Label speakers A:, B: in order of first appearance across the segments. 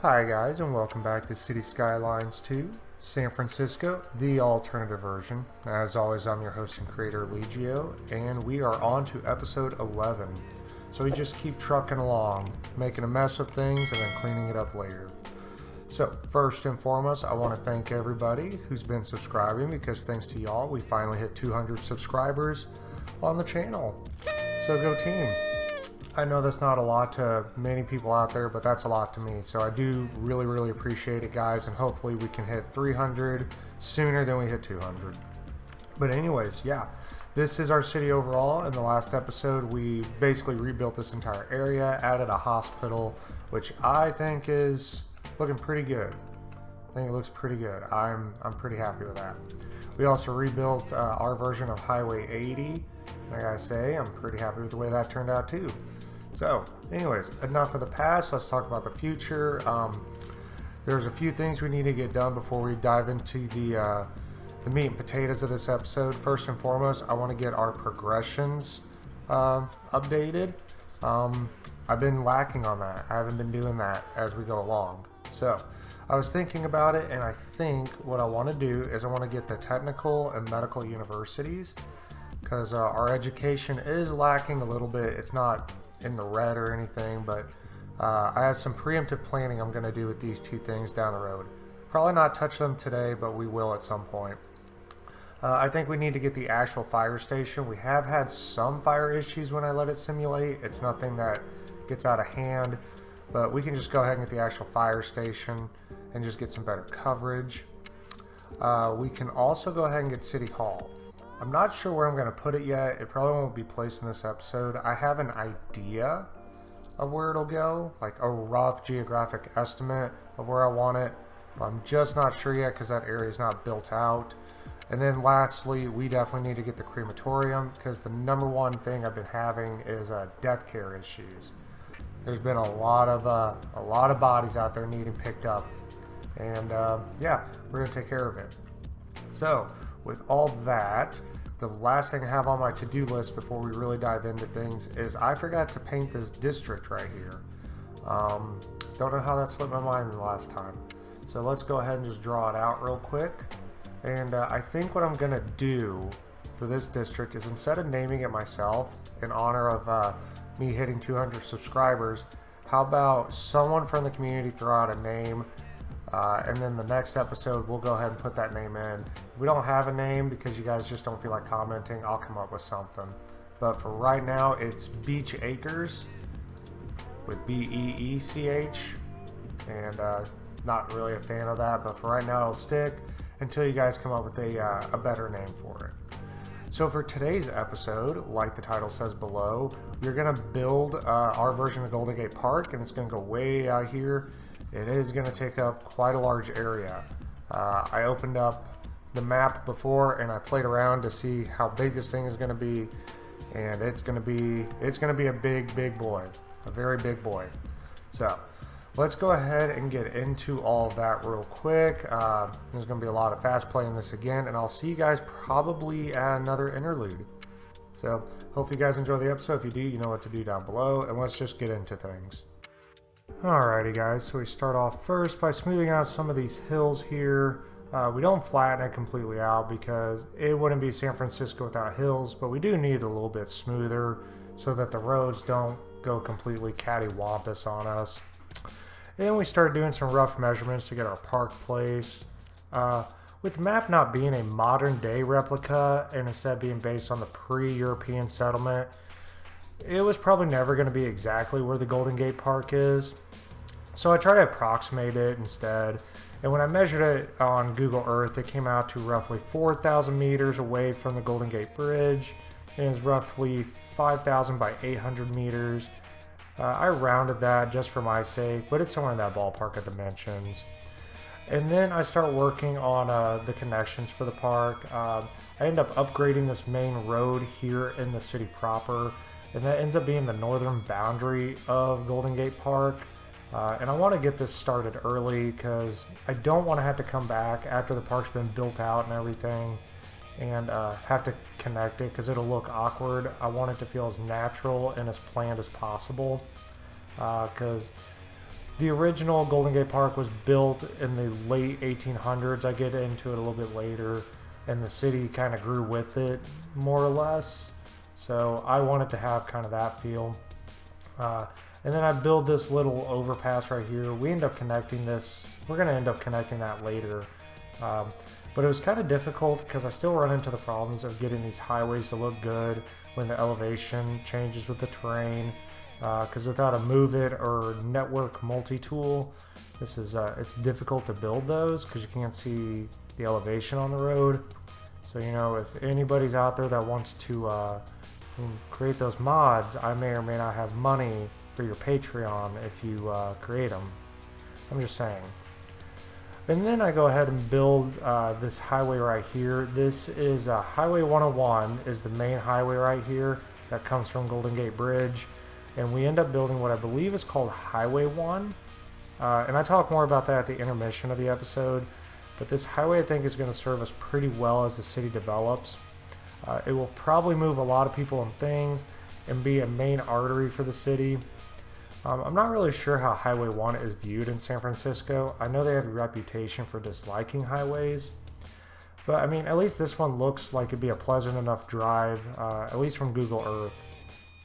A: Hi guys, and welcome back to City Skylines 2, San Francisco, the alternative version. As always, I'm your host and creator, Legio, and we are on to episode 11. So we just keep trucking along, making a mess of things and then cleaning it up later. So first and foremost, I want to thank everybody who's been subscribing, because thanks to y'all, we finally hit 200 subscribers on the channel. So go team. I know that's not a lot to many people out there, but that's a lot to me. So I do really appreciate it, guys, and hopefully we can hit 300 sooner than we hit 200. But anyways, yeah, this is our city overall. In the last episode, we basically rebuilt this entire area, added a hospital, which I think is looking pretty good. I think it looks pretty good. I'm pretty happy with that. We also rebuilt our version of Highway 80. Like I say, I'm pretty happy with the way that turned out too. So, anyways, enough of the past. Let's talk about the future. There's a few things we need to get done before we dive into the meat and potatoes of this episode. First and foremost, I want to get our progressions updated. I've been lacking on that. I haven't been doing that as we go along. So, I was thinking about it, and I think what I want to do is I want to get the technical and medical universities, because our education is lacking a little bit. It's not in the red or anything, but I have some preemptive planning I'm going to do with these two things down the road. Probably not touch them today, but we will at some point. I think we need to get the actual fire station. We have had some fire issues when I let it simulate. It's nothing that gets out of hand, but we can just go ahead and get the actual fire station and just get some better coverage. We can also go ahead and get City Hall. I'm not sure where I'm going to put it yet. It probably won't be placed in this episode. I have an idea of where it'll go, like a rough geographic estimate of where I want it, but I'm just not sure yet because that area is not built out. And then lastly, we definitely need to get the crematorium, because the number one thing I've been having is death care issues. There's been a lot of bodies out there needing picked up, and yeah, we're going to take care of it. So with all that, the last thing I have on my to-do list before we really dive into things is I forgot to paint this district right here. Don't know how that slipped my mind the last time. So let's go ahead and just draw it out real quick. And I think what I'm going to do for this district is, instead of naming it myself in honor of me hitting 200 subscribers, how about someone from the community throw out a name, and then the next episode we'll go ahead and put that name in. If we don't have a name because you guys just don't feel like commenting, I'll come up with something. But for right now, it's Beach Acres with B-E-E-C-H, and not really a fan of that, but for right now it'll stick until you guys come up with a better name for it. So for today's episode, like the title says below, we're going to build our version of Golden Gate Park, and it's going to go way out here. It is going to take up quite a large area. I opened up the map before and I played around to see how big this thing is going to be, and it's going to be a big boy, a very big boy. So let's go ahead and get into all of that real quick. There's going to be a lot of fast play in this again, and I'll see you guys probably at another interlude. So hope you guys enjoy the episode. If you do, you know what to do down below, and let's just get into things. Alrighty guys, so we start off first by smoothing out some of these hills here. We don't flatten it completely out because it wouldn't be San Francisco without hills, but we do need it a little bit smoother so that the roads don't go completely cattywampus on us. And then we start doing some rough measurements to get our park placed. With the map not being a modern day replica and instead being based on the pre-European settlement, it was probably never going to be exactly where the Golden Gate Park is. So I tried to approximate it instead. And when I measured it on Google Earth, it came out to roughly 4,000 meters away from the Golden Gate Bridge. And it's roughly 5,000 by 800 meters. I rounded that just for my sake, but it's somewhere in that ballpark of dimensions. And then I start working on the connections for the park. I end up upgrading this main road here in the city proper, and that ends up being the northern boundary of Golden Gate Park. And I want to get this started early because I don't want to have to come back after the park's been built out and everything and have to connect it, because it'll look awkward. I want it to feel as natural and as planned as possible, because The original Golden Gate Park was built in the late 1800s. I get into it a little bit later, and the city kind of grew with it, more or less. So I wanted to have kind of that feel. And then I build this little overpass right here. We end up connecting this. We're going to end up connecting that later. But it was kind of difficult because I still run into the problems of getting these highways to look good when the elevation changes with the terrain. Because without a move it or network multi-tool, this is it's difficult to build those because you can't see the elevation on the road. So if anybody's out there that wants to create those mods, I may or may not have money for your Patreon if you create them. I'm just saying. And then I go ahead and build this highway right here. This is Highway 101 is the main highway right here that comes from Golden Gate Bridge. And we end up building what I believe is called Highway 1. And I talk more about that at the intermission of the episode. But this highway I think is going to serve us pretty well as the city develops. It will probably move a lot of people and things and be a main artery for the city. I'm not really sure how Highway 1 is viewed in San Francisco. I know they have a reputation for disliking highways. But I mean, at least this one looks like it'd be a pleasant enough drive, at least from Google Earth.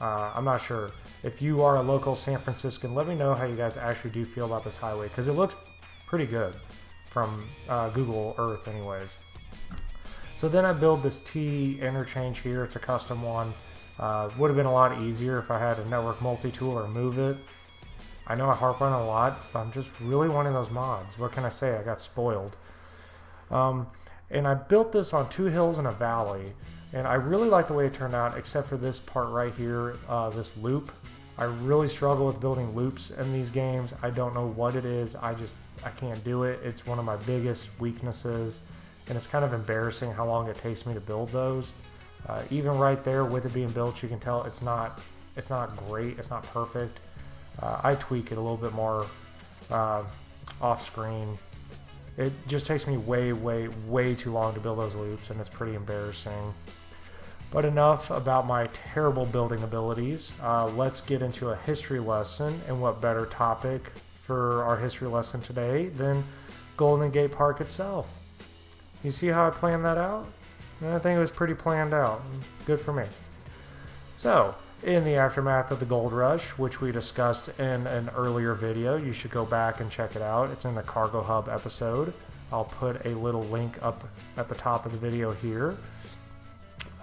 A: I'm not sure. If you are a local San Franciscan, let me know how you guys actually do feel about this highway, because it looks pretty good from Google Earth anyways. So then I build this T interchange here. It's a custom one. Would have been a lot easier if I had a network multi-tool or move it. I know I harp on it a lot, but I'm just really wanting those mods. What can I say? I got spoiled. And I built this on 2 hills and a valley. And I really like the way it turned out, except for this part right here, this loop. I really struggle with building loops in these games. I don't know what it is. I can't do it. It's one of my biggest weaknesses. And it's kind of embarrassing how long it takes me to build those. Even right there with it being built, you can tell it's not great. It's not perfect. I tweak it a little bit more off screen. It just takes me way too long to build those loops, and it's pretty embarrassing. But enough about my terrible building abilities. Let's get into a history lesson, and what better topic for our history lesson today than Golden Gate Park itself. You see how I planned that out? And I think it was pretty planned out. Good for me. So, in the aftermath of the gold rush, which we discussed in an earlier video, you should go back and check it out. It's in the Cargo Hub episode. I'll put a little link up at the top of the video here.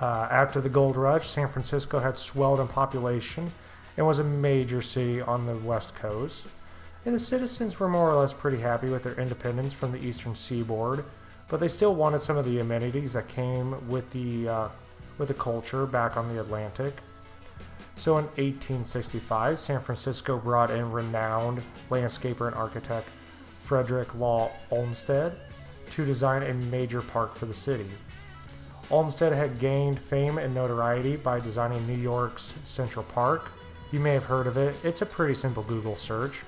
A: After the gold rush, San Francisco had swelled in population and was a major city on the west coast. And the citizens were more or less pretty happy with their independence from the eastern seaboard, but they still wanted some of the amenities that came with the culture back on the Atlantic. So in 1865, San Francisco brought in renowned landscaper and architect Frederick Law Olmsted to design a major park for the city. Olmsted had gained fame and notoriety by designing New York's Central Park. You may have heard of it. It's a pretty simple Google search,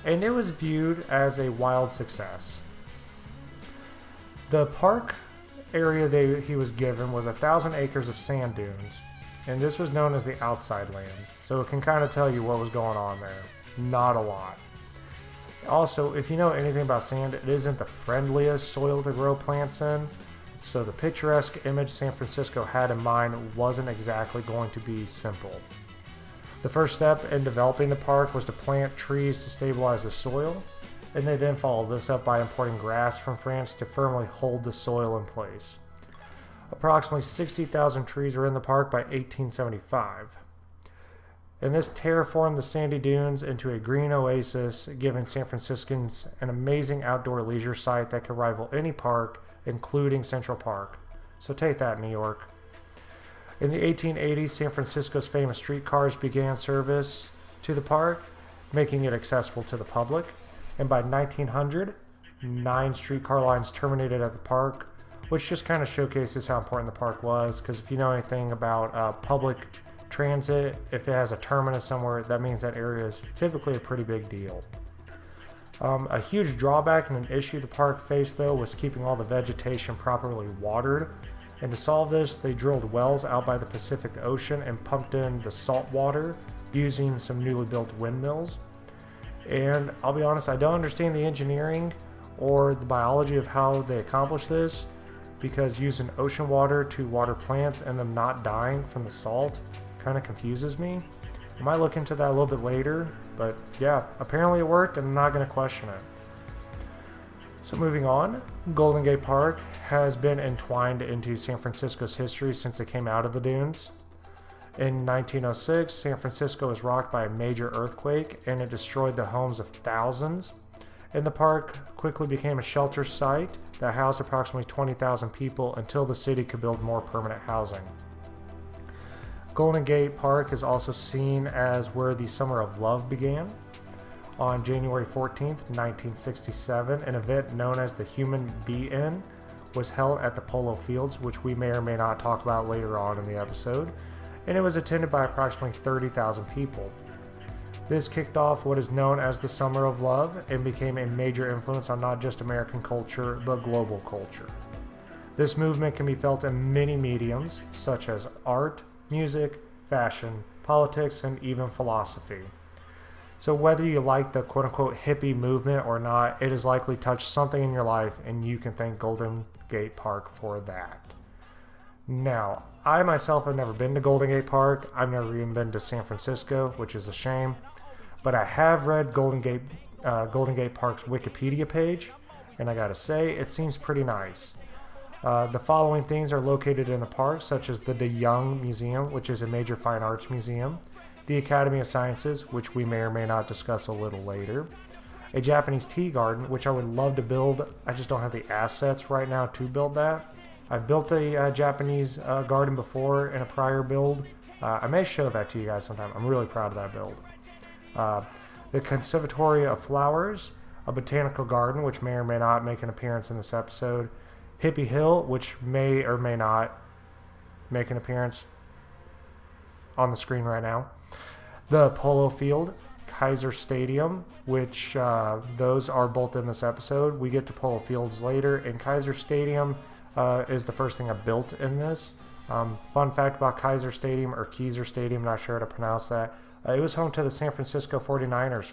A: and it was viewed as a wild success. The park area he was given was 1,000 acres of sand dunes, and this was known as the outside lands, so it can kind of tell you what was going on there. Not a lot. Also, if you know anything about sand, it isn't the friendliest soil to grow plants in, so the picturesque image San Francisco had in mind wasn't exactly going to be simple. The first step in developing the park was to plant trees to stabilize the soil, and they then followed this up by importing grass from France to firmly hold the soil in place. Approximately 60,000 trees were in the park by 1875. And this terraformed the sandy dunes into a green oasis, giving San Franciscans an amazing outdoor leisure site that could rival any park, including Central Park. So take that, New York. In the 1880s, San Francisco's famous streetcars began service to the park, making it accessible to the public. And by 1900, 9 streetcar lines terminated at the park, which just kind of showcases how important the park was, because if you know anything about public transit, if it has a terminus somewhere, that means that area is typically a pretty big deal. A huge drawback and an issue the park faced, though, was keeping all the vegetation properly watered. And to solve this, they drilled wells out by the Pacific Ocean and pumped in the salt water using some newly built windmills. And I'll be honest, I don't understand the engineering or the biology of how they accomplish this, because using ocean water to water plants and them not dying from the salt kind of confuses me. I might look into that a little bit later, but yeah, apparently it worked and I'm not going to question it. So moving on, Golden Gate Park has been entwined into San Francisco's history since it came out of the dunes. In 1906, San Francisco was rocked by a major earthquake and it destroyed the homes of thousands. And the park quickly became a shelter site that housed approximately 20,000 people until the city could build more permanent housing. Golden Gate Park is also seen as where the Summer of Love began. On January 14th, 1967, an event known as the Human Be-In was held at the Polo Fields, which we may or may not talk about later on in the episode, and it was attended by approximately 30,000 people. This kicked off what is known as the Summer of Love and became a major influence on not just American culture, but global culture. This movement can be felt in many mediums, such as art, music, fashion, politics, and even philosophy. So whether you like the quote-unquote hippie movement or not, it has likely touched something in your life, and you can thank Golden Gate Park for that. Now, I myself have never been to Golden Gate Park. I've never even been to San Francisco, which is a shame. But I have read Golden Gate Park's Wikipedia page, and I gotta say, it seems pretty nice. The following things are located in the park, such as the De Young Museum, which is a major fine arts museum, the Academy of Sciences, which we may or may not discuss a little later, a Japanese tea garden, which I would love to build. I just don't have the assets right now to build that. I've built a Japanese garden before in a prior build. I may show that to you guys sometime. I'm really proud of that build. The Conservatory of Flowers, a botanical garden, which may or may not make an appearance in this episode, Hippie Hill, which may or may not make an appearance on the screen right now, the Polo Field, Kaiser Stadium, which those are both in this episode. We get to Polo Fields later, and Kaiser Stadium is the first thing I built in this. Fun fact about Kaiser Stadium, or Kaiser Stadium, not sure how to pronounce that. It was home to the San Francisco 49ers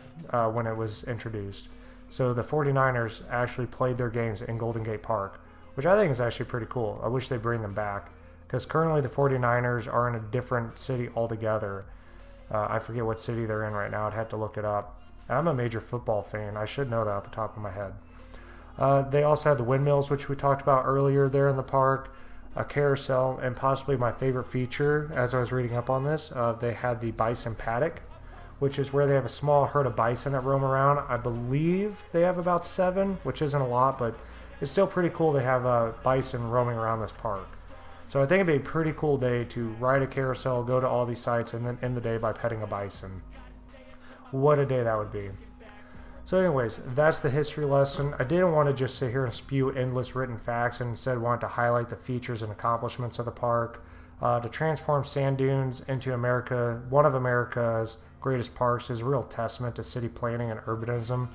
A: when it was introduced. So the 49ers actually played their games in Golden Gate Park, which I think is actually pretty cool. I wish they bring them back, because currently the 49ers are in a different city altogether. I forget what city they're in right now. I'd have to look it up. I'm a major football fan. I should know that off the top of my head. They also had the windmills, which we talked about earlier there in the park, a carousel, and possibly my favorite feature as I was reading up on this, they had the bison paddock, which is where they have a small herd of bison that roam around. I believe they have about 7, which isn't a lot, but it's still pretty cool to have bison roaming around this park. So I think it'd be a pretty cool day to ride a carousel, go to all these sites, and then end the day by petting a bison. What a day that would be. So anyways, that's the history lesson. I didn't want to just sit here and spew endless written facts, and instead wanted to highlight the features and accomplishments of the park. To transform sand dunes into one of America's greatest parks is a real testament to city planning and urbanism,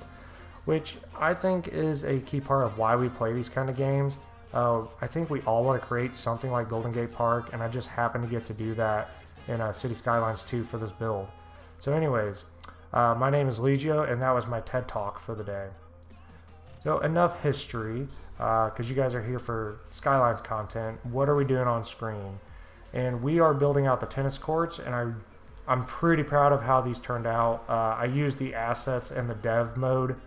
A: which I think is a key part of why we play these kind of games. I think we all want to create something like Golden Gate Park, and I just happen to get to do that in City Skylines 2 for this build. So anyways, my name is Legio, and that was my TED Talk for the day. So enough history, because you guys are here for Skylines content. What are we doing on screen? And we are building out the tennis courts, and I'm pretty proud of how these turned out. I used the assets in the dev mode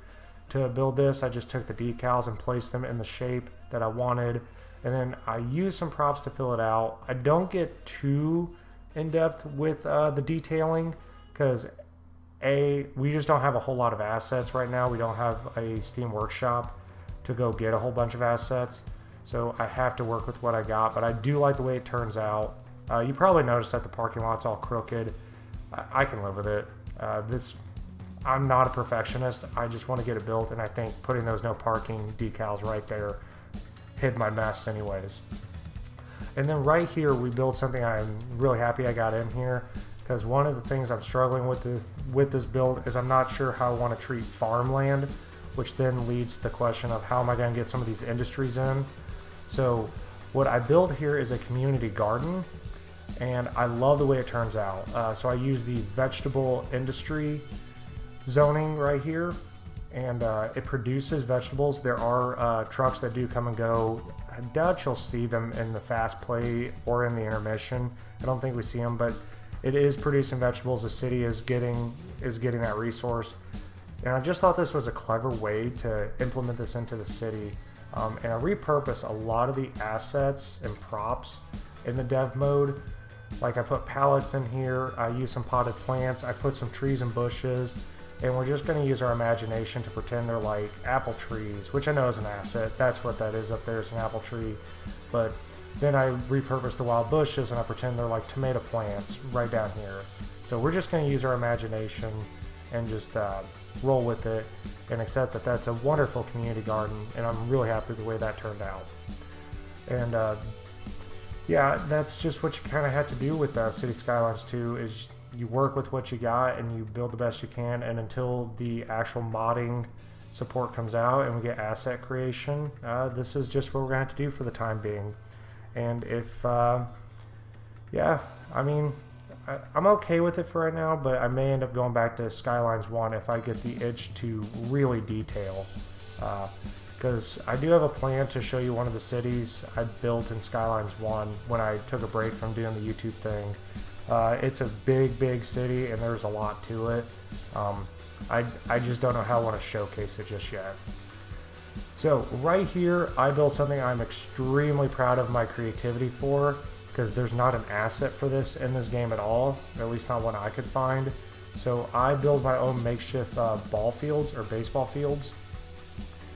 A: to build this. I just took the decals and placed them in the shape that I wanted, and then I used some props to fill it out. I don't get too in-depth with the detailing, because we just don't have a whole lot of assets right now. We don't have a Steam Workshop to go get a whole bunch of assets, so I have to work with what I got, but I do like the way it turns out. You probably noticed that the parking lot's all crooked. I can live with it. I'm not a perfectionist. I just want to get it built, and I think putting those no parking decals right there hid my mess anyways. And then right here we built something I'm really happy I got in here, because one of the things I'm struggling with this build is I'm not sure how I want to treat farmland, which then leads to the question of how am I going to get some of these industries in. So what I built here is a community garden, and I love the way it turns out. So I use the vegetable industry zoning right here, and it produces vegetables. There are trucks that do come and go. I doubt you'll see them in the fast play or in the intermission. I don't think we see them, but it is producing vegetables. The city is getting that resource, and I just thought this was a clever way to implement this into the city. And I repurpose a lot of the assets and props in the dev mode. Like I put pallets in here, I use some potted plants, I put some trees and bushes, and we're just going to use our imagination to pretend they're like apple trees, which I know is an asset. That's what that is up there, is an apple tree. But then I repurpose the wild bushes and I pretend they're like tomato plants right down here. So we're just going to use our imagination and just roll with it and accept that that's a wonderful community garden, and I'm really happy with the way that turned out. And yeah, that's just what you kind of had to do with City Skylines 2, is you work with what you got and you build the best you can, and until the actual modding support comes out and we get asset creation, this is just what we're going to have to do for the time being. And if, yeah, I mean, I'm okay with it for right now, but I may end up going back to Skylines 1 if I get the itch to really detail. Because I do have a plan to show you one of the cities I built in Skylines 1 when I took a break from doing the YouTube thing. It's a big city and there's a lot to it. I just don't know how I want to showcase it just yet. So right here, I built something I'm extremely proud of my creativity for, because there's not an asset for this in this game at all, at least not one I could find. So I build my own makeshift ball fields or baseball fields.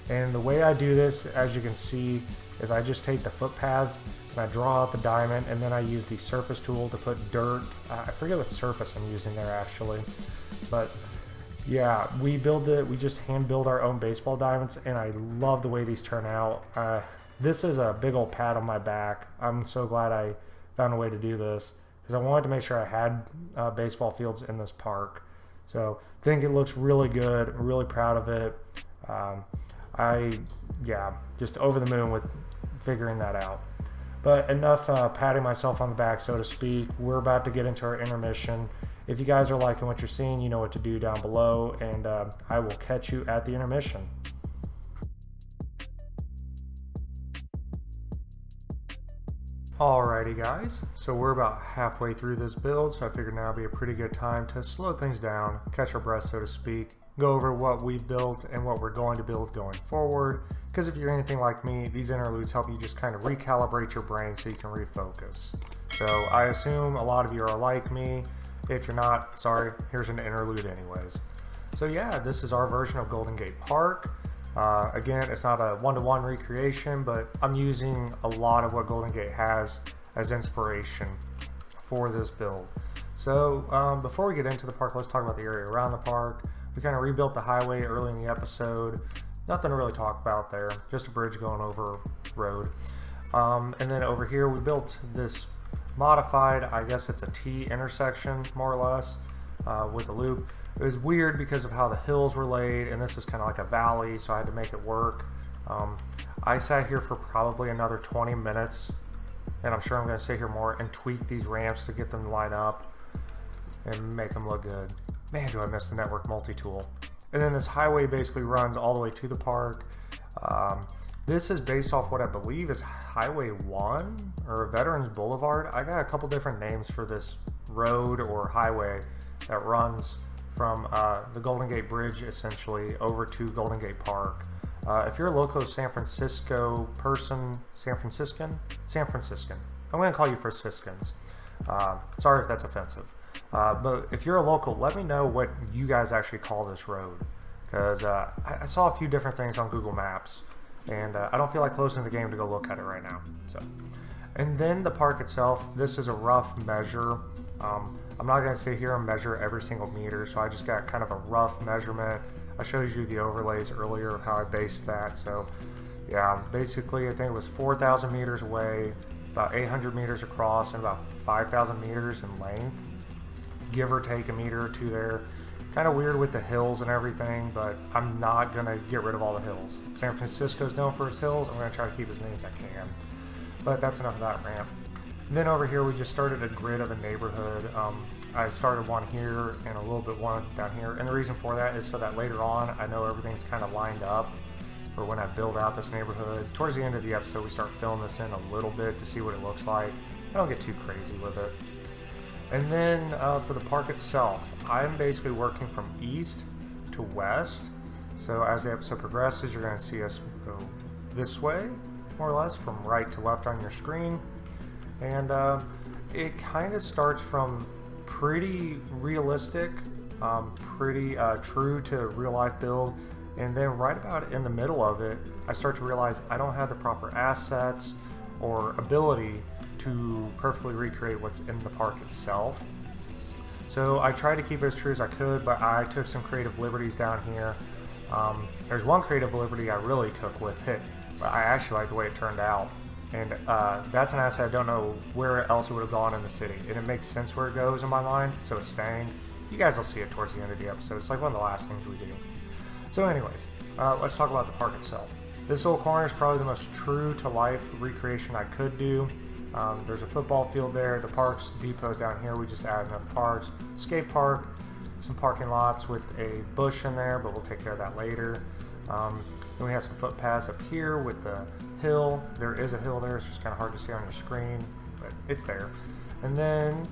A: And the way I do this, as you can see, is I just take the footpaths and I draw out the diamond, and then I use the surface tool to put dirt. I forget what surface I'm using there actually, but yeah, we just hand build our own baseball diamonds, and I love the way these turn out. This is a big old pat on my back. I'm so glad I found a way to do this, because I wanted to make sure I had baseball fields in this park. So I think it looks really good. I'm really proud of it. Yeah, just over the moon with figuring that out. But enough patting myself on the back, so to speak. We're about to get into our intermission. If you guys are liking what you're seeing, you know what to do down below, and I will catch you at the intermission. Alrighty guys, so we're about halfway through this build, so I figured now would be a pretty good time to slow things down, catch our breath so to speak, go over what we've built and what we're going to build going forward, because if you're anything like me, these interludes help you just kind of recalibrate your brain so you can refocus. So I assume a lot of you are like me. If you're not, sorry, here's an interlude anyways. So yeah, this is our version of Golden Gate Park. Again, it's not a one-to-one recreation, but I'm using a lot of what Golden Gate has as inspiration for this build. So before we get into the park, let's talk about the area around the park. We kind of rebuilt the highway early in the episode. Nothing to really talk about there, just a bridge going over road. And then over here we built this modified, I guess it's a T intersection more or less, with a loop. It was weird because of how the hills were laid, and this is kind of like a valley, so I had to make it work. I sat here for probably another 20 minutes, and I'm sure I'm going to sit here more and tweak these ramps to get them to line up and make them look good. Man, do I miss the network multi-tool. And then this highway basically runs all the way to the park. This is based off what I believe is Highway 1 or Veterans Boulevard. I got a couple different names for this road or highway that runs from the Golden Gate Bridge essentially over to Golden Gate Park. If you're a local San Francisco person, San Franciscan? I'm going to call you Franciscans. Sorry if that's offensive. But if you're a local, let me know what you guys actually call this road. Because I saw a few different things on Google Maps, and I don't feel like closing the game to go look at it right now. So, and then the park itself, this is a rough measure. I'm not going to sit here and measure every single meter, so I just got kind of a rough measurement. I showed you the overlays earlier of how I based that. So yeah, basically I think it was 4,000 meters away, about 800 meters across, and about 5,000 meters in length, give or take a meter or two there. Kind of weird with the hills and everything, but I'm not going to get rid of all the hills. San Francisco's known for its hills. I'm going to try to keep as many as I can. But that's enough of that rant. And then over here we just started a grid of a neighborhood. I started one here and a little bit one down here, and the reason for that is so that later on I know everything's kind of lined up for when I build out this neighborhood. Towards the end of the episode we start filling this in a little bit to see what it looks like. I don't get too crazy with it. And then for the park itself, I'm basically working from east to west. So as the episode progresses, you're going to see us go this way, more or less, from right to left on your screen. And it kind of starts from pretty realistic, pretty true to real life build, and then right about in the middle of it I start to realize I don't have the proper assets or ability to perfectly recreate what's in the park itself. So I tried to keep it as true as I could, but I took some creative liberties down here. There's one creative liberty I really took with it, but I actually like the way it turned out. And that's an asset I don't know where else it would have gone in the city. And it makes sense where it goes in my mind, so it's staying. You guys will see it towards the end of the episode. It's like one of the last things we do. So anyways, let's talk about the park itself. This little corner is probably the most true to life recreation I could do. There's a football field there. The parks depot's down here. We just added another parks. Skate park, some parking lots with a bush in there, but we'll take care of that later. Then we have some footpaths up here with the hill. There is a hill there. It's just kind of hard to see on your screen, but it's there. And then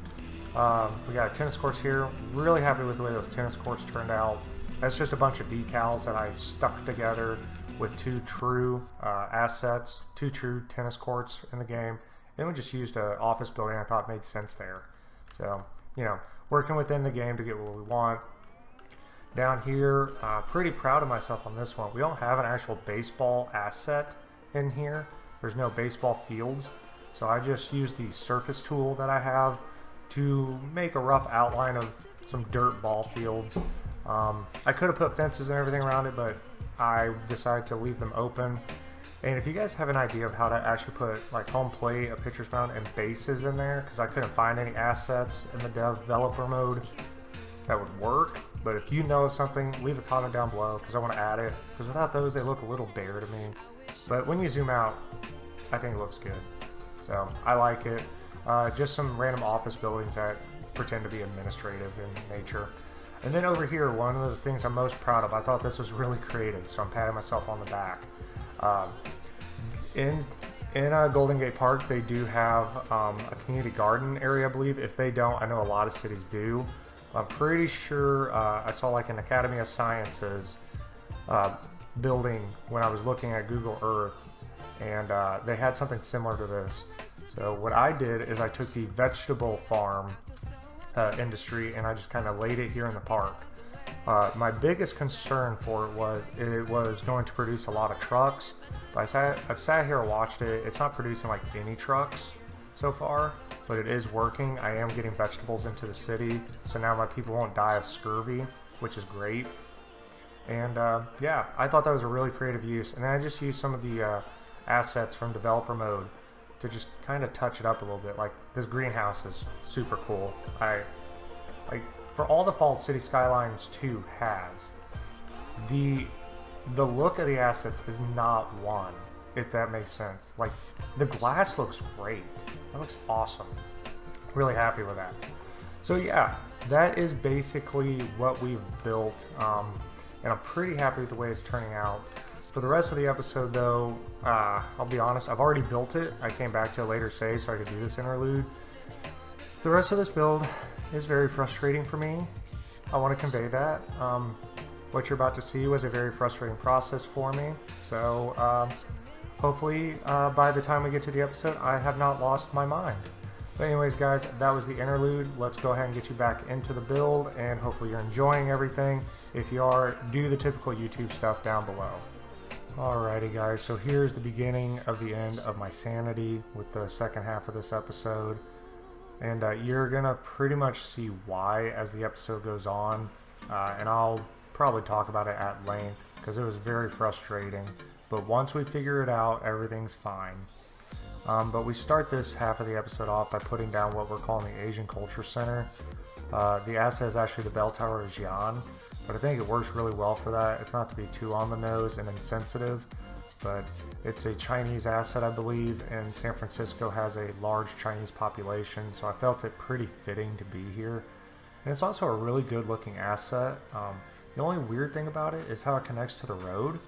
A: we got tennis courts here. Really happy with the way those tennis courts turned out. That's just a bunch of decals that I stuck together with two true assets, two true tennis courts in the game. Then we just used an office building I thought made sense there. So, you know, working within the game to get what we want. Down here, pretty proud of myself on this one. We don't have an actual baseball asset in here. There's no baseball fields. So I just used the surface tool that I have to make a rough outline of some dirt ball fields. I could have put fences and everything around it, but I decided to leave them open. And if you guys have an idea of how to actually put like home plate, a pitcher's mound, and bases in there, because I couldn't find any assets in the developer mode that would work. But if you know of something, leave a comment down below, because I want to add it. Because without those, they look a little bare to me. But when you zoom out, I think it looks good. So I like it. Just some random office buildings that pretend to be administrative in nature. And then over here, one of the things I'm most proud of, I thought this was really creative, so I'm patting myself on the back. In Golden Gate Park, they do have a community garden area, I believe. If they don't, I know a lot of cities do. I'm pretty sure I saw like an Academy of Sciences building when I was looking at Google Earth, and they had something similar to this. So what I did is I took the vegetable farm industry and I just kind of laid it here in the park. My biggest concern for it was going to produce a lot of trucks, but I've sat here and watched it. It's not producing like any trucks so far, but it is working. I am getting vegetables into the city, so now my people won't die of scurvy, which is great. And yeah, I thought that was a really creative use. And then I just used some of the assets from developer mode to just kind of touch it up a little bit. Like this greenhouse is super cool. For all the faults City Skylines 2 has, the look of the assets is not one, if that makes sense. Like, the glass looks great. That looks awesome. Really happy with that. So yeah, that is basically what we've built, and I'm pretty happy with the way it's turning out. For the rest of the episode, though, I'll be honest, I've already built it. I came back to a later save so I could do this interlude. The rest of this build is very frustrating for me. I want to convey that. What you're about to see was a very frustrating process for me. So hopefully by the time we get to the episode, I have not lost my mind. But anyways, guys, that was the interlude. Let's go ahead and get you back into the build, and hopefully you're enjoying everything. If you are, do the typical YouTube stuff down below. Alrighty guys, so here's the beginning of the end of my sanity with the second half of this episode. And you're gonna pretty much see why as the episode goes on, and I'll probably talk about it at length because it was very frustrating, but once we figure it out, everything's fine. But we start this half of the episode off by putting down what we're calling the Asian Culture Center. The asset is actually the bell tower of Xi'an, but I think it works really well for that. It's not to be too on the nose and insensitive, but it's a Chinese asset, I believe, and San Francisco has a large Chinese population, so I felt it pretty fitting to be here. And it's also a really good looking asset. The only weird thing about it is how it connects to the road,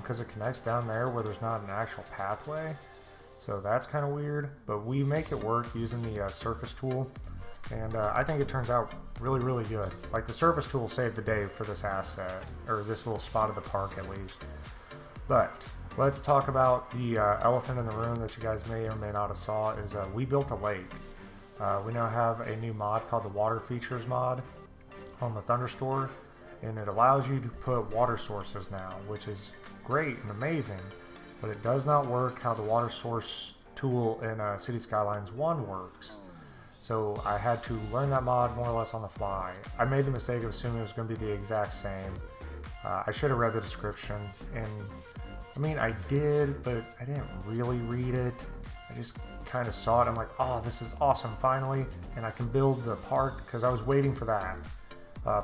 A: because it connects down there where there's not an actual pathway. So that's kind of weird, but we make it work using the surface tool, and I think it turns out really, really good. Like, the surface tool saved the day for this asset, or this little spot of the park at least. But let's talk about the elephant in the room that you guys may or may not have saw. Is we built a lake. We now have a new mod called the Water Features mod on the Thunderstore, and it allows you to put water sources now, which is great and amazing, but it does not work how the water source tool in City Skylines 1 works. So I had to learn that mod more or less on the fly. I made the mistake of assuming it was going to be the exact same. I should have read the description, and I mean, I did, but I didn't really read it. I just kind of saw it. I'm like, oh, this is awesome, finally, and I can build the park, because I was waiting for that.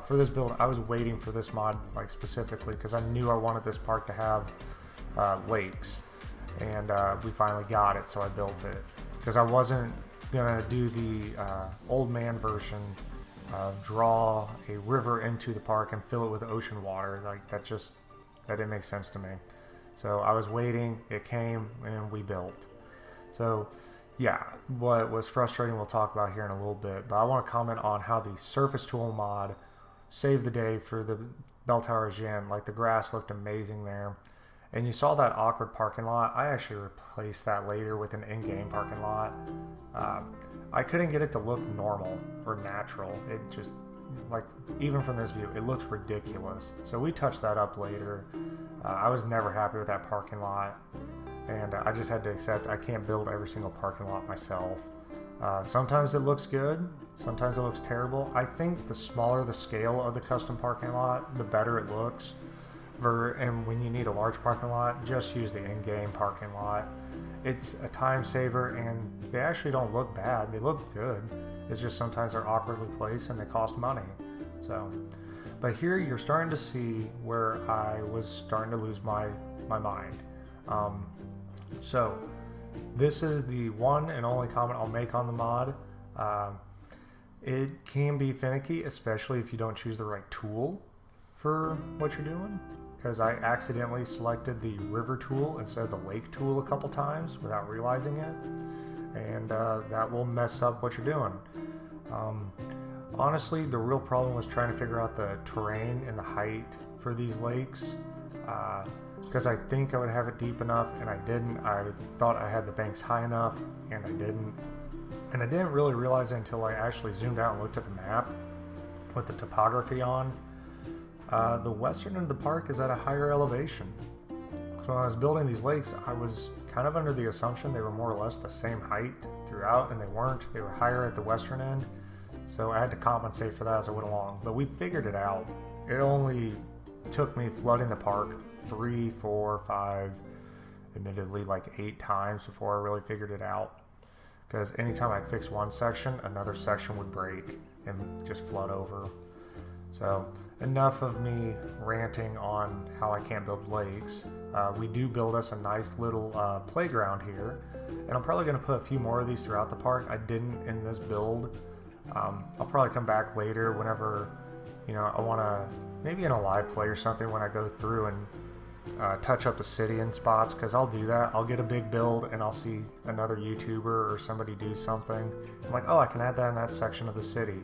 A: For this build, I was waiting for this mod, like, specifically, because I knew I wanted this park to have lakes, and we finally got it, so I built it. Because I wasn't gonna do the old man version of draw a river into the park and fill it with ocean water. Like, that didn't make sense to me. So I was waiting, it came, and we built. So yeah, what was frustrating we'll talk about here in a little bit, but I want to comment on how the surface tool mod saved the day for the Bell Tower Eugene. Like, the grass looked amazing there. And you saw that awkward parking lot. I actually replaced that later with an in-game parking lot. I couldn't get it to look normal or natural. It just, like, even from this view, it looks ridiculous. So we touched that up later. I was never happy with that parking lot, and I just had to accept I can't build every single parking lot myself. Sometimes it looks good, sometimes it looks terrible. I think the smaller the scale of the custom parking lot, the better it looks. And when you need a large parking lot, just use the in-game parking lot. It's a time saver, and they actually don't look bad. They look good. It's just sometimes they're awkwardly placed and they cost money. So, but here you're starting to see where I was starting to lose my mind. So this is the one and only comment I'll make on the mod. It can be finicky, especially if you don't choose the right tool for what you're doing, because I accidentally selected the river tool instead of the lake tool a couple times without realizing it, and that will mess up what you're doing. Honestly, the real problem was trying to figure out the terrain and the height for these lakes, because I think I would have it deep enough, and I didn't. I thought I had the banks high enough, and I didn't. And I didn't really realize it until I actually zoomed out and looked at the map with the topography on. The western end of the park is at a higher elevation. So when I was building these lakes, I was kind of under the assumption they were more or less the same height throughout, and they weren't. They were higher at the western end. So I had to compensate for that as I went along. But we figured it out. It only took me flooding the park 3, 4, 5, admittedly like 8 times before I really figured it out. Because anytime I'd fix one section, another section would break and just flood over. So enough of me ranting on how I can't build lakes. We do build us a nice little playground here, and I'm probably going to put a few more of these throughout the park. I didn't in this build. I'll probably come back later whenever, I want to, maybe in a live play or something, when I go through and touch up the city in spots, because I'll do that. I'll get a big build and I'll see another YouTuber or somebody do something. I'm like, oh, I can add that in that section of the city.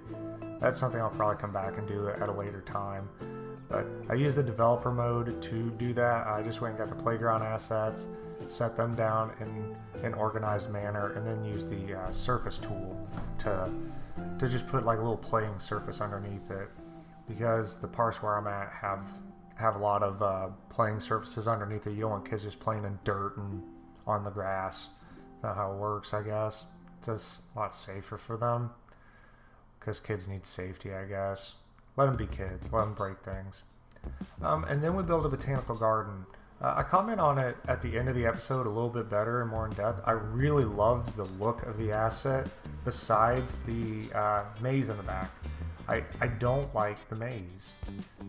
A: That's something I'll probably come back and do at a later time. But I use the developer mode to do that. I just went and got the playground assets, set them down in an organized manner, and then use the surface tool to just put like a little playing surface underneath it, because the parks where I'm at have a lot of playing surfaces underneath it. You don't want kids just playing in dirt and on the grass. That's not how it works, I guess. It's just a lot safer for them, because kids need safety, I guess. Let them be kids. Let them break things. And then we build a botanical garden. I comment on it at the end of the episode a little bit better and more in depth. I really loved the look of the asset, besides the maze in the back. I don't like the maze.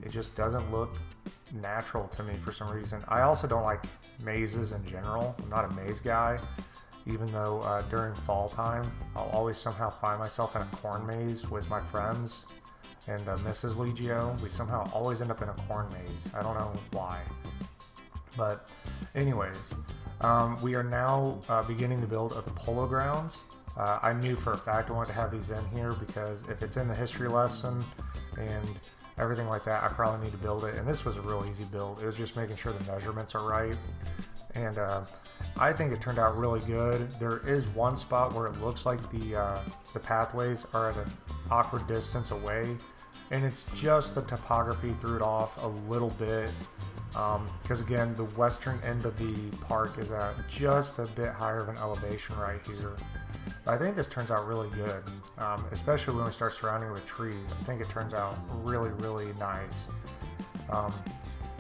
A: It just doesn't look natural to me for some reason. I also don't like mazes in general. I'm not a maze guy. even though during fall time, I'll always somehow find myself in a corn maze with my friends and Mrs. Legio. We somehow always end up in a corn maze. I don't know why. But anyways, we are now beginning the build of the polo grounds. I knew for a fact I wanted to have these in here because if it's in the history lesson and everything like that, I probably need to build it. And this was a real easy build. It was just making sure the measurements are right. And I think it turned out really good. There is one spot where it looks like the pathways are at an awkward distance away. And it's just the topography threw it off a little bit. Because again, the western end of the park is at just a bit higher of an elevation right here. But I think this turns out really good, especially when we start surrounding it with trees. I think it turns out really, really nice.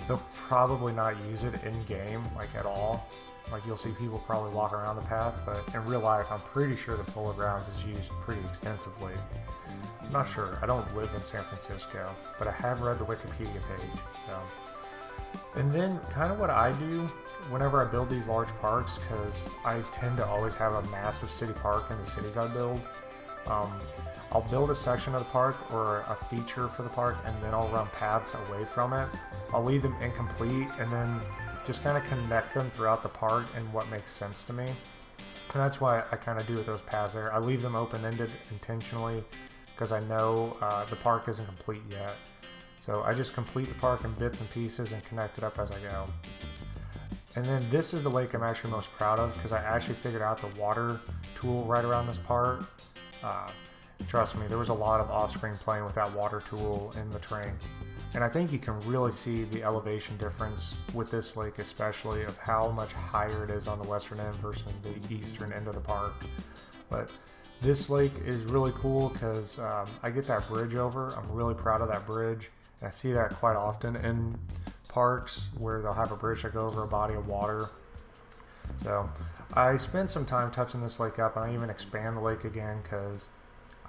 A: They'll probably not use it in game, like at all. Like you'll see people probably walk around the path, but in real life, I'm pretty sure the polo grounds is used pretty extensively. I'm not sure. I don't live in San Francisco, but I have read the Wikipedia page. So, and then kind of what I do whenever I build these large parks, because I tend to always have a massive city park in the cities I build. I'll build a section of the park or a feature for the park, and then I'll run paths away from it. I'll leave them incomplete and then just kind of connect them throughout the park and what makes sense to me. And that's why I kind of do with those paths there. I leave them open-ended intentionally because I know the park isn't complete yet. So I just complete the park in bits and pieces and connect it up as I go. And then this is the lake I'm actually most proud of because I actually figured out the water tool right around this part. Trust me, there was a lot of off-screen playing with that water tool in the terrain. And I think you can really see the elevation difference with this lake, especially of how much higher it is on the western end versus the eastern end of the park. But this lake is really cool because I get that bridge over. I'm really proud of that bridge. And I see that quite often in parks where they'll have a bridge that go over a body of water. So I spent some time touching this lake up, and I even expand the lake again because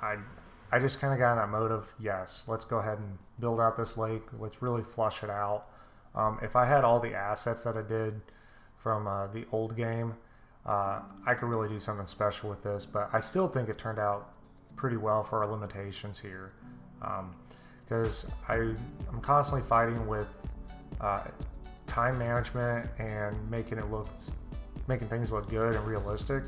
A: I just kind of got in that mode of, yes, let's go ahead and build out this lake. Let's really flush it out. If I had all the assets that I did from the old game, I could really do something special with this, but I still think it turned out pretty well for our limitations here. Because I'm constantly fighting with time management and making things look good and realistic.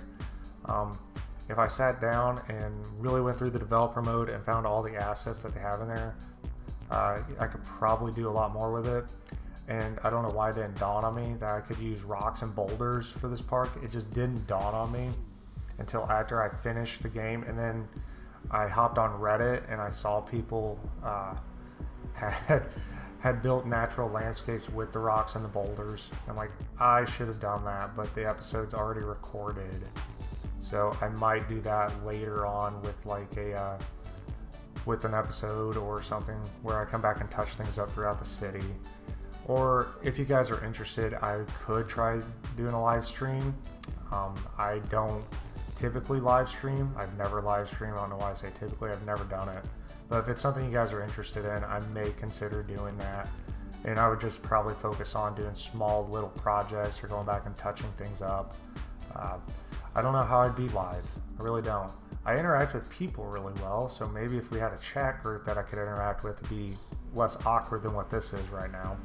A: If I sat down and really went through the developer mode and found all the assets that they have in there, I could probably do a lot more with it. And I don't know why it didn't dawn on me that I could use rocks and boulders for this park. It just didn't dawn on me until after I finished the game. And then I hopped on Reddit and I saw people had built natural landscapes with the rocks and the boulders. I'm like, I should have done that, but the episode's already recorded. So I might do that later on with like with an episode or something where I come back and touch things up throughout the city. Or if you guys are interested, I could try doing a live stream. I don't typically live stream. I've never live streamed. I don't know why I say typically. I've never done it. But if it's something you guys are interested in, I may consider doing that. And I would just probably focus on doing small little projects or going back and touching things up. I don't know how I'd be live. I really don't. I interact with people really well, so maybe if we had a chat group that I could interact with, it'd be less awkward than what this is right now.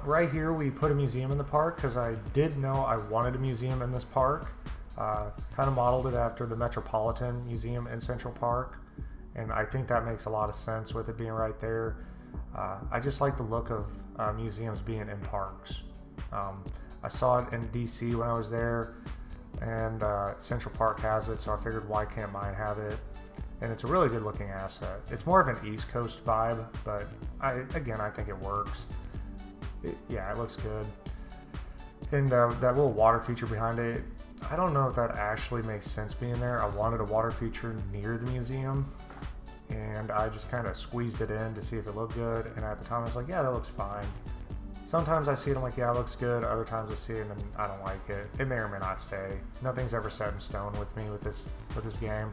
A: Right here we put a museum in the park because I did know I wanted a museum in this park. Kind of modeled it after the Metropolitan Museum in Central Park, and I think that makes a lot of sense with it being right there. I just like the look of museums being in parks. I saw it in DC when I was there, and Central Park has it, so I figured why can't mine have it? And it's a really good looking asset. It's more of an East Coast vibe, but I think it works. Yeah, it looks good. And that little water feature behind it, I don't know if that actually makes sense being there. I wanted a water feature near the museum, and I just kind of squeezed it in to see if it looked good. And at the time I was like, yeah, that looks fine. Sometimes I see it, I'm like, yeah, it looks good. Other times I see it and I don't like it. It may or may not stay. Nothing's ever set in stone with me with this game.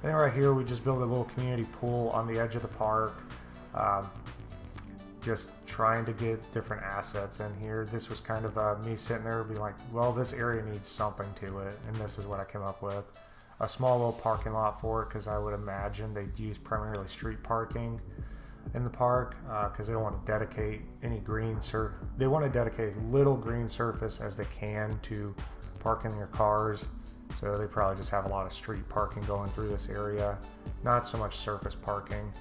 A: And then right here, we just built a little community pool on the edge of the park. just trying to get different assets in here. This was kind of me sitting there being like, well, this area needs something to it, and this is what I came up with. A small little parking lot for it, because I would imagine they'd use primarily street parking in the park, because they don't want to dedicate any they want to dedicate as little green surface as they can to parking their cars. So they probably just have a lot of street parking going through this area, not so much surface parking.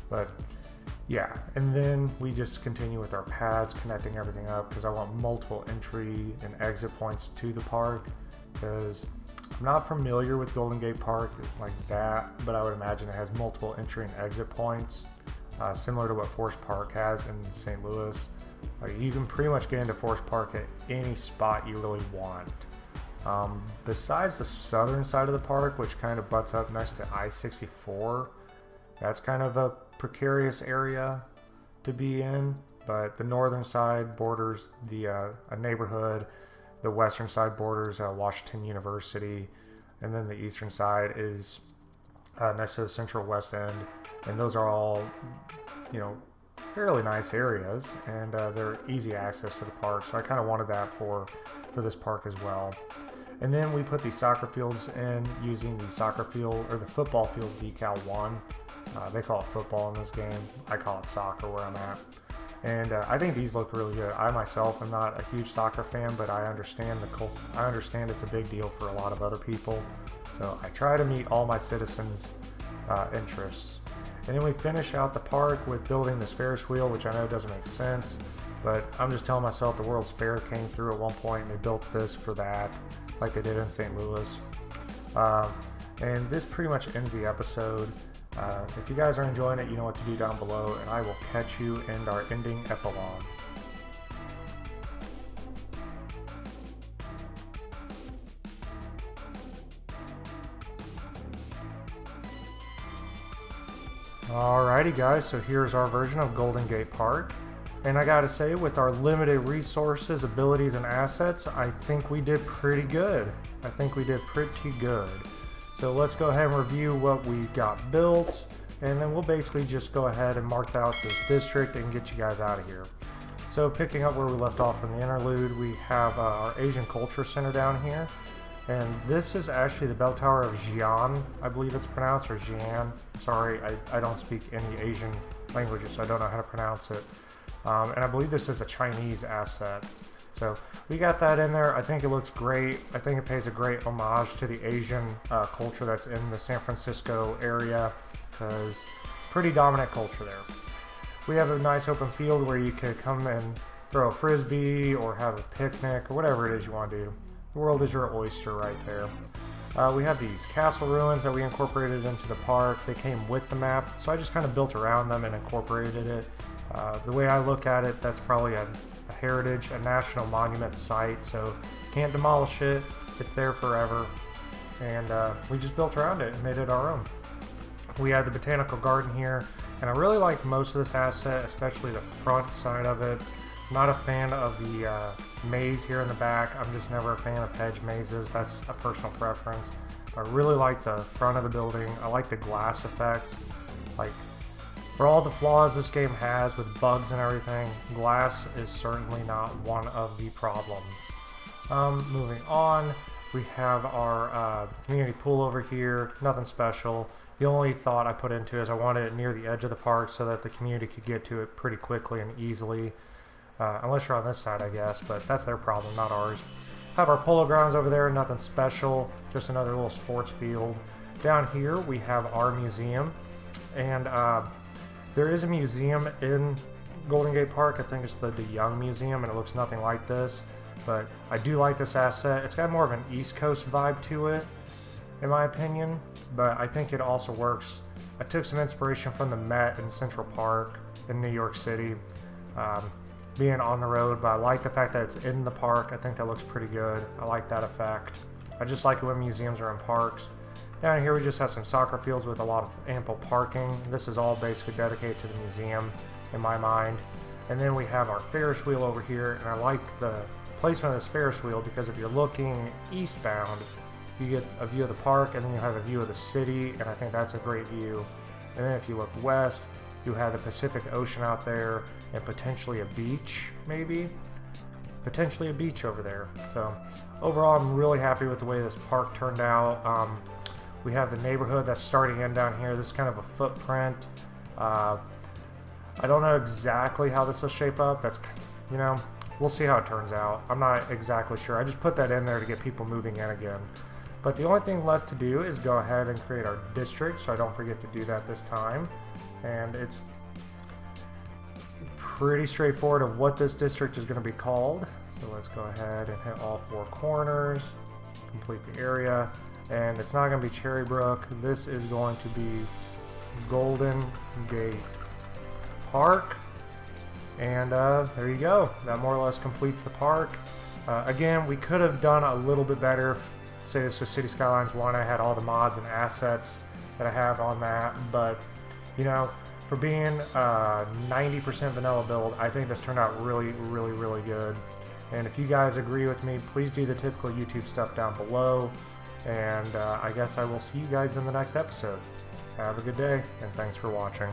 A: But yeah, and then we just continue with our paths, connecting everything up, because I want multiple entry and exit points to the park, because I'm not familiar with Golden Gate Park like that, but I would imagine it has multiple entry and exit points, similar to what Forest Park has in St. Louis. Like, you can pretty much get into Forest Park at any spot you really want. Besides the southern side of the park, which kind of butts up next to I-64, that's kind of a precarious area to be in, but the northern side borders a neighborhood, the western side borders Washington University, and then the eastern side is next to the Central West End, and those are all, fairly nice areas, and they're easy access to the park, so I kind of wanted that for this park as well. And then we put these soccer fields in using the soccer field, or the football field decal 1. They call it football in this game. I call it soccer where I'm at. And I think these look really good. I myself am not a huge soccer fan, but I understand it's a big deal for a lot of other people. So I try to meet all my citizens' interests. And then we finish out the park with building this Ferris wheel, which I know doesn't make sense, but I'm just telling myself the World's Fair came through at one point and they built this for that, like they did in St. Louis. And this pretty much ends the episode. If you guys are enjoying it, you know what to do down below, and I will catch you in our ending epilogue. Alrighty guys, so here's our version of Golden Gate Park. And I gotta say, with our limited resources, abilities, and assets, I think we did pretty good. So let's go ahead and review what we got built, and then we'll basically just go ahead and mark out this district and get you guys out of here. So picking up where we left off from the interlude, we have our Asian Culture Center down here. And this is actually the bell tower of Xi'an, I believe it's pronounced, or Xi'an. Sorry, I don't speak any Asian languages, so I don't know how to pronounce it. And I believe this is a Chinese asset. So we got that in there. I think it looks great. I think it pays a great homage to the Asian culture that's in the San Francisco area, because pretty dominant culture there. We have a nice open field where you could come and throw a frisbee or have a picnic or whatever it is you want to do. The world is your oyster right there. We have these castle ruins that we incorporated into the park. They came with the map, so I just kind of built around them and incorporated it. The way I look at it, that's probably a heritage, a national monument site, so can't demolish it. It's there forever, and we just built around it and made it our own. We had the botanical garden here, and I really like most of this asset, especially the front side of it. I'm not a fan of the maze here in the back. I'm just never a fan of hedge mazes. That's a personal preference. I really like the front of the building. I like the glass effects. Like, for all the flaws this game has with bugs and everything, glass is certainly not one of the problems. Moving on, we have our community pool over here. Nothing special. The only thought I put into it is I wanted it near the edge of the park so that the community could get to it pretty quickly and easily. Unless you're on this side, I guess, but that's their problem, not ours. Have our polo grounds over there, nothing special, just another little sports field. Down here, we have our museum, and there is a museum in Golden Gate Park. I think it's the Young Museum, and it looks nothing like this, but I do like this asset. It's got more of an East Coast vibe to it, in my opinion, but I think it also works. I took some inspiration from the Met in Central Park in New York City. Being on the road, but I like the fact that it's in the park. I think that looks pretty good. I like that effect. I just like it when museums are in parks. Down here we just have some soccer fields with a lot of ample parking. This is all basically dedicated to the museum in my mind. And then we have our Ferris wheel over here, and I like the placement of this Ferris wheel because if you're looking eastbound, you get a view of the park and then you have a view of the city, and I think that's a great view. And then if you look west, You have the Pacific Ocean out there and potentially a beach, maybe. Potentially a beach over there. So overall, I'm really happy with the way this park turned out. We have the neighborhood that's starting in down here. This is kind of a footprint. I don't know exactly how this will shape up. That's, you know, we'll see how it turns out. I'm not exactly sure. I just put that in there to get people moving in again. But the only thing left to do is go ahead and create our district, so I don't forget to do that this time. And it's pretty straightforward of what this district is going to be called. So let's go ahead and hit all 4 corners, complete the area. And it's not going to be Cherrybrook. This is going to be Golden Gate Park. And there you go. That more or less completes the park. Again, we could have done a little bit better. Say this was City Skylines 1. I had all the mods and assets that I have on that. But, you know, for being 90% vanilla build, I think this turned out really, really, really good. And if you guys agree with me, please do the typical YouTube stuff down below. And I guess I will see you guys in the next episode. Have a good day, and thanks for watching.